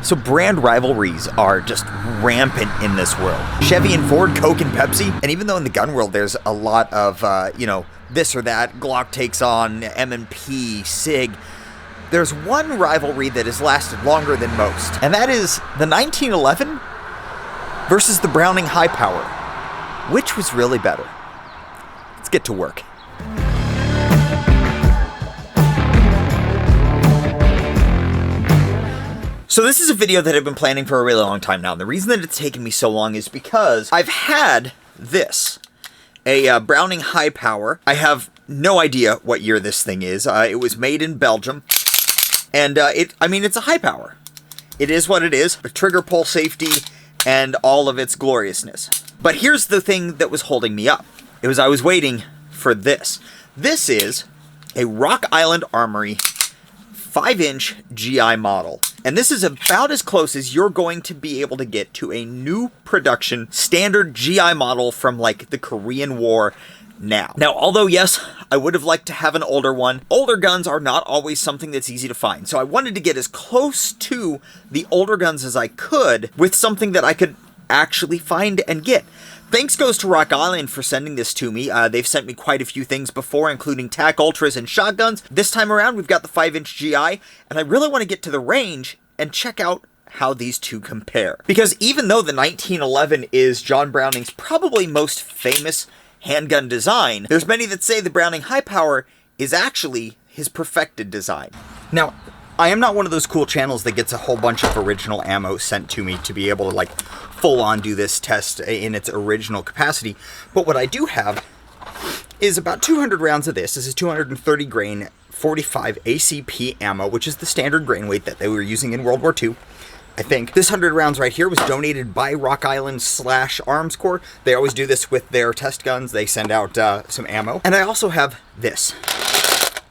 So brand rivalries are just rampant in this world. Chevy and Ford, Coke and Pepsi. And even though in the gun world there's a lot of, this or that, Glock takes on M&P, SIG, there's one rivalry that has lasted longer than most. And that is the 1911 versus the Browning High Power. Which was really better? Let's get to work. So this is a video that I've been planning for a really long time now. And the reason that it's taken me so long is because I've had this, a Browning High Power. I have no idea what year this thing is. It was made in Belgium. And it's a high power. It is what it is. A trigger pull safety and all of its gloriousness. But here's the thing that was holding me up. It was I was waiting for this. This is a Rock Island Armory 5-inch GI model. And this is about as close as you're going to be able to get to a new production standard GI model from like the Korean War now. Now, although yes, I would have liked to have an older one, older guns are not always something that's easy to find. So I wanted to get as close to the older guns as I could with something that I could actually find and get. Thanks goes to Rock Island for sending this to me. They've sent me quite a few things before, including TAC Ultras and shotguns. This time around, we've got the 5-inch GI, and I really want to get to the range and check out how these two compare. Because even though the 1911 is John Browning's probably most famous handgun design, there's many that say the Browning High Power is actually his perfected design. Now, I am not one of those cool channels that gets a whole bunch of original ammo sent to me to be able to, like, full-on do this test in its original capacity. But what I do have is about 200 rounds of this. This is 230 grain 45 ACP ammo, which is the standard grain weight that they were using in World War II. I think this 100 rounds right here was donated by Rock Island / Arms Corps. They always do this with their test guns. They send out some ammo. And I also have this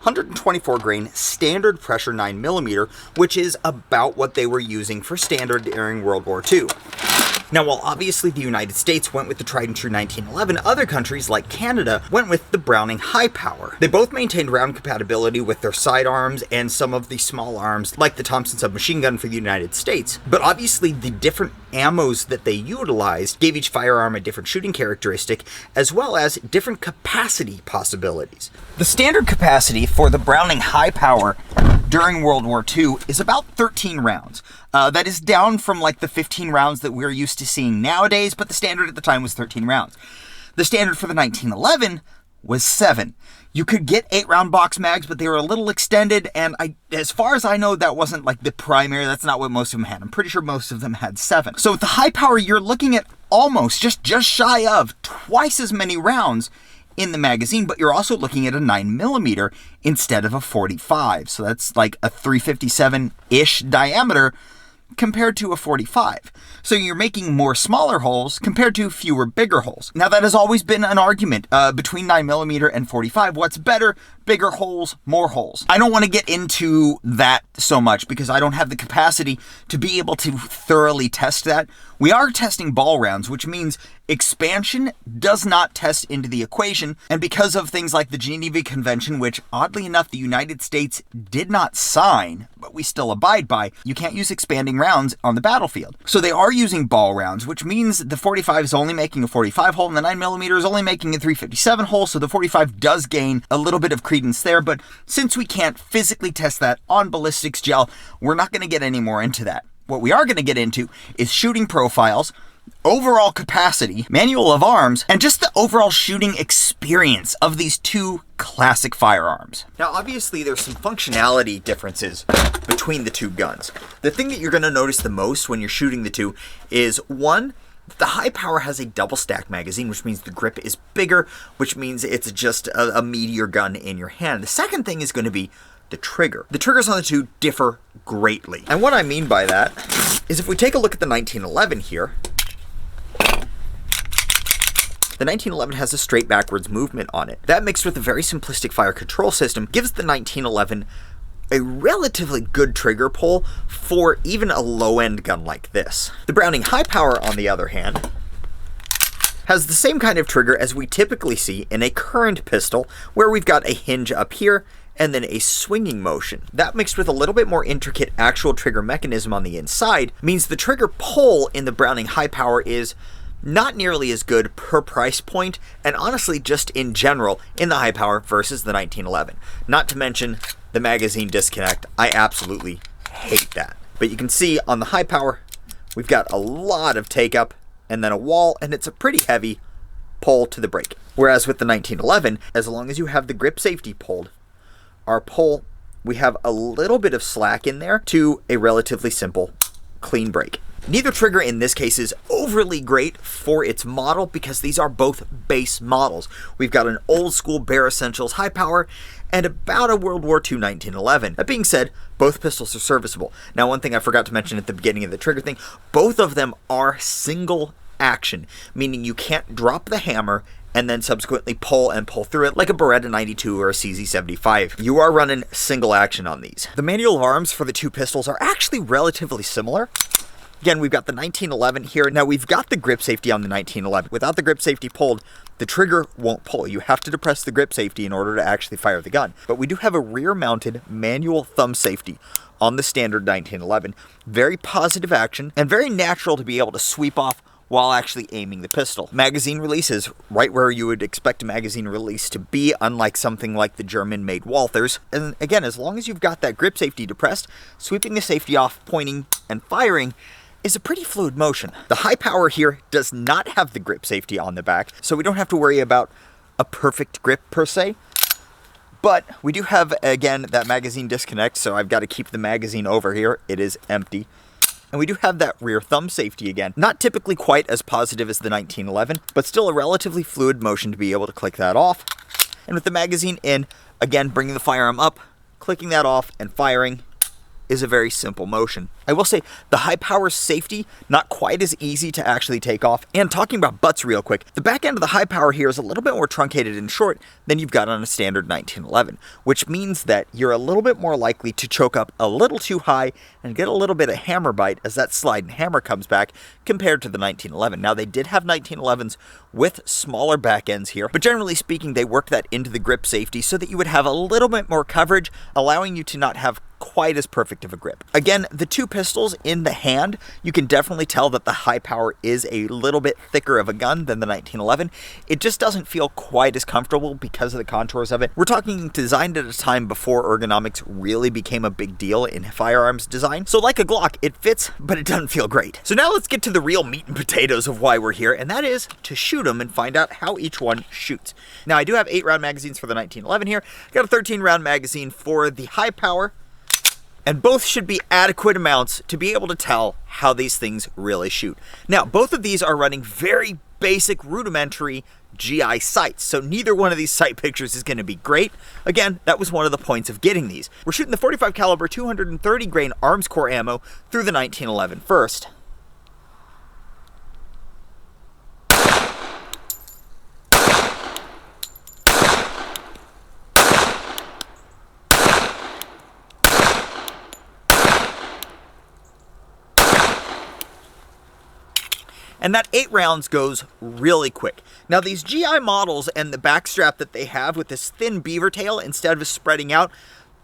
124 grain standard pressure 9mm, which is about what they were using for standard during World War II. Now, while obviously the United States went with the tried and true 1911, other countries like Canada went with the Browning High Power. They both maintained round compatibility with their sidearms and some of the small arms, like the Thompson submachine gun for the United States. But obviously the different ammos that they utilized gave each firearm a different shooting characteristic, as well as different capacity possibilities. The standard capacity for the Browning High Power during World War II is about 13 rounds. That is down from like the 15 rounds that we're used to seeing nowadays, but the standard at the time was 13 rounds. The standard for the 1911 was 7. You could get 8-round box mags, but they were a little extended, and as far as I know, that wasn't like the primary. That's not what most of them had. I'm pretty sure most of them had 7. So with the high power, you're looking at almost just shy of twice as many rounds in the magazine, but you're also looking at a 9mm instead of a 45. So that's like a 357-ish diameter compared to a 45. So you're making more smaller holes compared to fewer bigger holes. Now, that has always been an argument between 9mm and 45. What's better? Bigger holes, more holes. I don't want to get into that so much because I don't have the capacity to be able to thoroughly test that. We are testing ball rounds, which means expansion does not test into the equation, and because of things like the Geneva Convention, which oddly enough the United States did not sign, but we still abide by, you can't use expanding rounds on the battlefield. So they are using ball rounds, which means the 45 is only making a 45 hole and the 9mm is only making a 357 hole, so the 45 does gain a little bit of credence there, but since we can't physically test that on ballistics gel, we're not going to get any more into that. What we are going to get into is shooting profiles, overall capacity, manual of arms, and just the overall shooting experience of these two classic firearms. Now, obviously, there's some functionality differences between the two guns. The thing that you're going to notice the most when you're shooting the two is, one, the high power has a double stack magazine, which means the grip is bigger, which means it's just a meatier gun in your hand. The second thing is going to be the trigger. The triggers on the two differ greatly. And what I mean by that is if we take a look at the 1911 here, the 1911 has a straight backwards movement on it. That mixed with a very simplistic fire control system gives the 1911 a relatively good trigger pull for even a low-end gun like this. The Browning High Power, on the other hand, has the same kind of trigger as we typically see in a current pistol, where we've got a hinge up here and then a swinging motion. That mixed with a little bit more intricate actual trigger mechanism on the inside means the trigger pull in the Browning high power is not nearly as good per price point, and honestly just in general in the high power versus the 1911. Not to mention the magazine disconnect. I absolutely hate that. But you can see on the high power, we've got a lot of take up and then a wall, and it's a pretty heavy pull to the brake. Whereas with the 1911, as long as you have the grip safety pulled, our pull, we have a little bit of slack in there to a relatively simple, clean brake. Neither trigger in this case is overly great for its model because these are both base models. We've got an old school Bare Essentials high power and about a World War II 1911. That being said, both pistols are serviceable. Now, one thing I forgot to mention at the beginning of the trigger thing, both of them are single action, meaning you can't drop the hammer and then subsequently pull through it like a Beretta 92 or a CZ75. You are running single action on these. The manual of arms for the two pistols are actually relatively similar. Again, we've got the 1911 here. Now, we've got the grip safety on the 1911. Without the grip safety pulled, the trigger won't pull. You have to depress the grip safety in order to actually fire the gun. But we do have a rear-mounted manual thumb safety on the standard 1911. Very positive action and very natural to be able to sweep off while actually aiming the pistol. Magazine release is right where you would expect a magazine release to be, unlike something like the German-made Walthers. And again, as long as you've got that grip safety depressed, sweeping the safety off, pointing, and firing is a pretty fluid motion. The high power here does not have the grip safety on the back, so we don't have to worry about a perfect grip per se. But we do have, again, that magazine disconnect, so I've got to keep the magazine over here. It is empty. And we do have that rear thumb safety again. Not typically quite as positive as the 1911, but still a relatively fluid motion to be able to click that off. And with the magazine in, again, bringing the firearm up, clicking that off, and firing is a very simple motion. I will say the high power safety, not quite as easy to actually take off. And talking about butts real quick, the back end of the high power here is a little bit more truncated and short than you've got on a standard 1911, which means that you're a little bit more likely to choke up a little too high and get a little bit of hammer bite as that slide and hammer comes back compared to the 1911. Now, they did have 1911s with smaller back ends here, but generally speaking, they worked that into the grip safety so that you would have a little bit more coverage, allowing you to not have quite as perfect of a grip. Again, the two pistols in the hand, you can definitely tell that the high power is a little bit thicker of a gun than the 1911. It just doesn't feel quite as comfortable because of the contours of it. We're talking designed at a time before ergonomics really became a big deal in firearms design. So like a Glock, it fits, but it doesn't feel great. So now let's get to the real meat and potatoes of why we're here, and that is to shoot them and find out how each one shoots. Now, I do have 8-round magazines for the 1911 here. I got a 13-round magazine for the high power, and both should be adequate amounts to be able to tell how these things really shoot. Now, both of these are running very basic, rudimentary GI sights, so neither one of these sight pictures is going to be great. Again, that was one of the points of getting these. We're shooting the 45 caliber 230 grain arms core ammo through the 1911 first. And that 8 rounds goes really quick. Now, these GI models and the backstrap that they have with this thin beaver tail instead of spreading out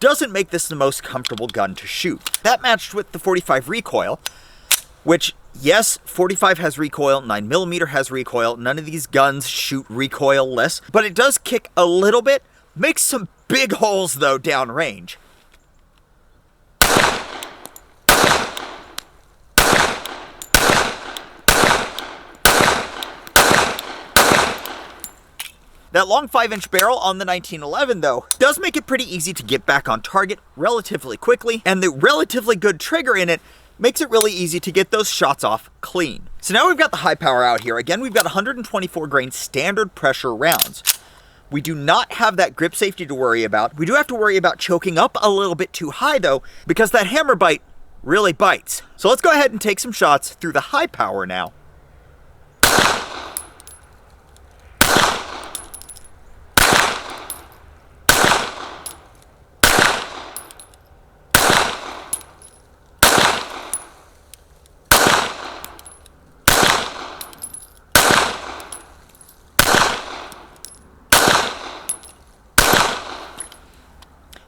doesn't make this the most comfortable gun to shoot. That matched with the 45 recoil, which, yes, 45 has recoil, 9mm has recoil. None of these guns shoot recoilless, but it does kick a little bit. Makes some big holes, though, downrange. That long 5-inch barrel on the 1911, though, does make it pretty easy to get back on target relatively quickly, and the relatively good trigger in it makes it really easy to get those shots off clean. So now we've got the high power out here. Again, we've got 124 grain standard pressure rounds. We do not have that grip safety to worry about. We do have to worry about choking up a little bit too high, though, because that hammer bite really bites. So let's go ahead and take some shots through the high power now.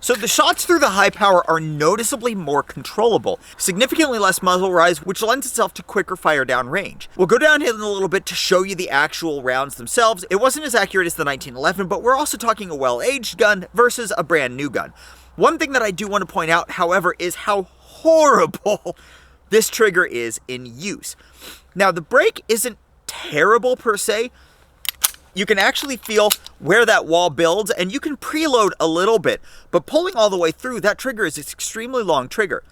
So the shots through the high power are noticeably more controllable, significantly less muzzle rise, which lends itself to quicker fire down range. We'll go down here in a little bit to show you the actual rounds themselves. It wasn't as accurate as the 1911, but we're also talking a well-aged gun versus a brand new gun. One thing that I do want to point out, however, is how horrible this trigger is in use. Now, the break isn't terrible per se. You can actually feel where that wall builds, and you can preload a little bit, but pulling all the way through, that trigger is an extremely long trigger.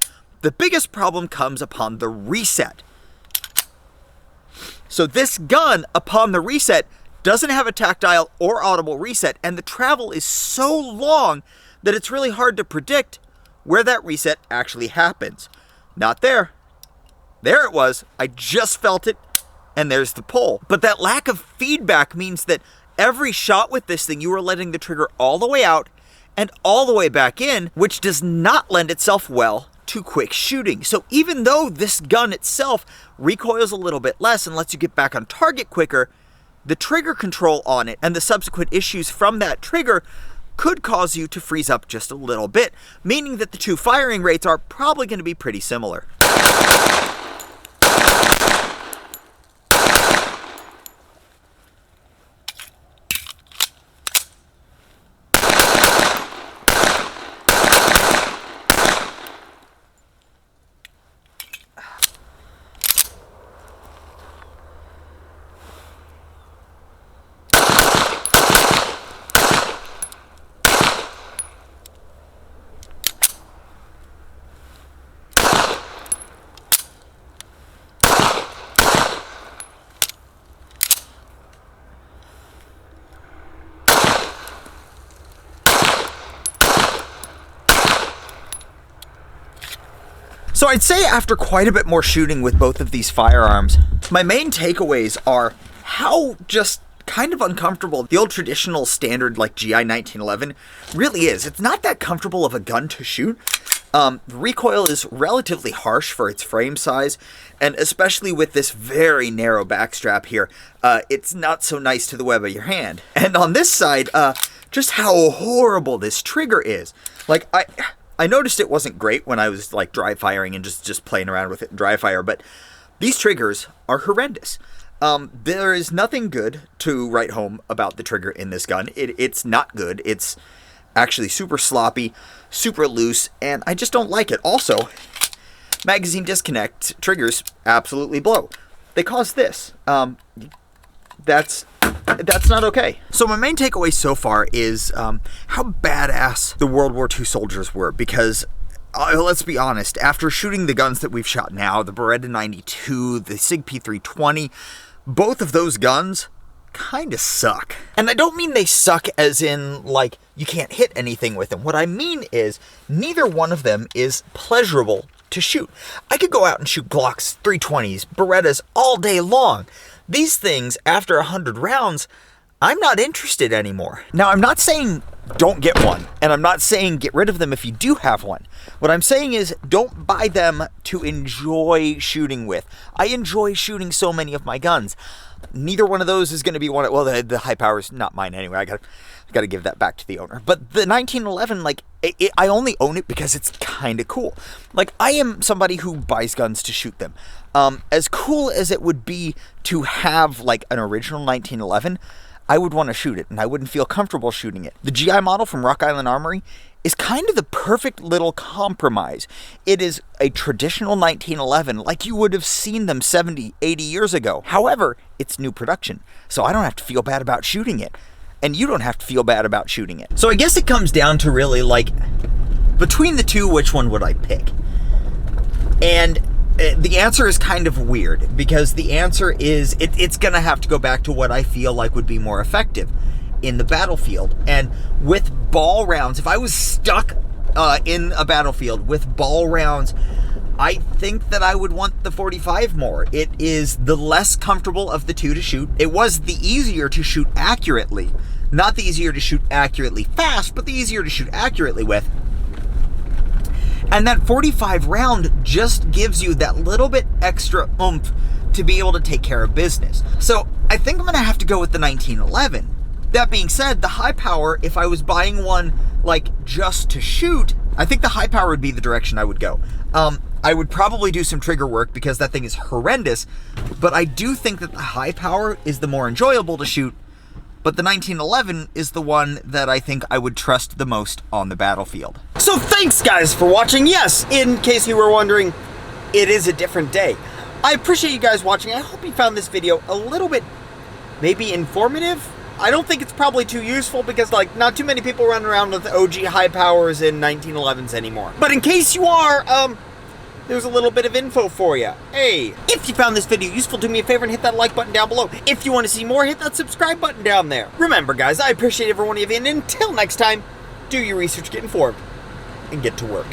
The biggest problem comes upon the reset. So this gun, upon the reset, doesn't have a tactile or audible reset, and the travel is so long that it's really hard to predict where that reset actually happens. Not there. There it was. I just felt it. And there's the pull. But that lack of feedback means that every shot with this thing, you are letting the trigger all the way out and all the way back in, which does not lend itself well to quick shooting. So even though this gun itself recoils a little bit less and lets you get back on target quicker, the trigger control on it and the subsequent issues from that trigger could cause you to freeze up just a little bit, meaning that the two firing rates are probably going to be pretty similar. So I'd say after quite a bit more shooting with both of these firearms, my main takeaways are how just kind of uncomfortable the old traditional standard like GI 1911 really is. It's not that comfortable of a gun to shoot. The recoil is relatively harsh for its frame size, and especially with this very narrow backstrap here, it's not so nice to the web of your hand. And on this side, just how horrible this trigger is. Like, I noticed it wasn't great when I was like dry firing and just playing around with it in dry fire, but these triggers are horrendous. There is nothing good to write home about the trigger in this gun. It's not good. It's actually super sloppy, super loose, and I just don't like it. Also, magazine disconnect triggers absolutely blow. They cause this. That's not okay. So my main takeaway so far is how badass the World War II soldiers were, because let's be honest, after shooting the guns that we've shot now, the Beretta 92, the SIG P320, both of those guns kind of suck. And I don't mean they suck as in, like, you can't hit anything with them. What I mean is, neither one of them is pleasurable to shoot. I could go out and shoot Glocks, 320s, Berettas all day long. These things, after 100 rounds, I'm not interested anymore. Now, I'm not saying don't get one, and I'm not saying get rid of them if you do have one. What I'm saying is don't buy them to enjoy shooting with. I enjoy shooting so many of my guns. Neither one of those is going to be one. Well, the high power is not mine anyway. I got to give that back to the owner. But the 1911, like, I only own it because it's kind of cool. Like, I am somebody who buys guns to shoot them. As cool as it would be to have like an original 1911, I would want to shoot it, and I wouldn't feel comfortable shooting it. The GI model from Rock Island Armory is kind of the perfect little compromise. It is a traditional 1911, like you would have seen them 70, 80 years ago. However, it's new production, so I don't have to feel bad about shooting it, and you don't have to feel bad about shooting it. So I guess it comes down to really, like, between the two, which one would I pick? And the answer is kind of weird, because the answer is it's gonna have to go back to what I feel like would be more effective in the battlefield. And with ball rounds, if I was stuck in a battlefield with ball rounds, I think that I would want the 45 more. It is the less comfortable of the two to shoot. It was the easier to shoot accurately. Not the easier to shoot accurately fast, but the easier to shoot accurately with. And that 45 round just gives you that little bit extra oomph to be able to take care of business. So I think I'm gonna have to go with the 1911. That being said, the high power, if I was buying one like just to shoot, I think the high power would be the direction I would go. I would probably do some trigger work because that thing is horrendous, but I do think that the high power is the more enjoyable to shoot, but the 1911 is the one that I think I would trust the most on the battlefield. So thanks guys for watching. Yes, in case you were wondering, it is a different day. I appreciate you guys watching. I hope you found this video a little bit maybe informative. I don't think it's probably too useful because, like, not too many people run around with OG high powers in 1911s anymore. But in case you are, there's a little bit of info for you. Hey, if you found this video useful, do me a favor and hit that like button down below. If you want to see more, hit that subscribe button down there. Remember, guys, I appreciate every one of you, and until next time, do your research, get informed, and get to work.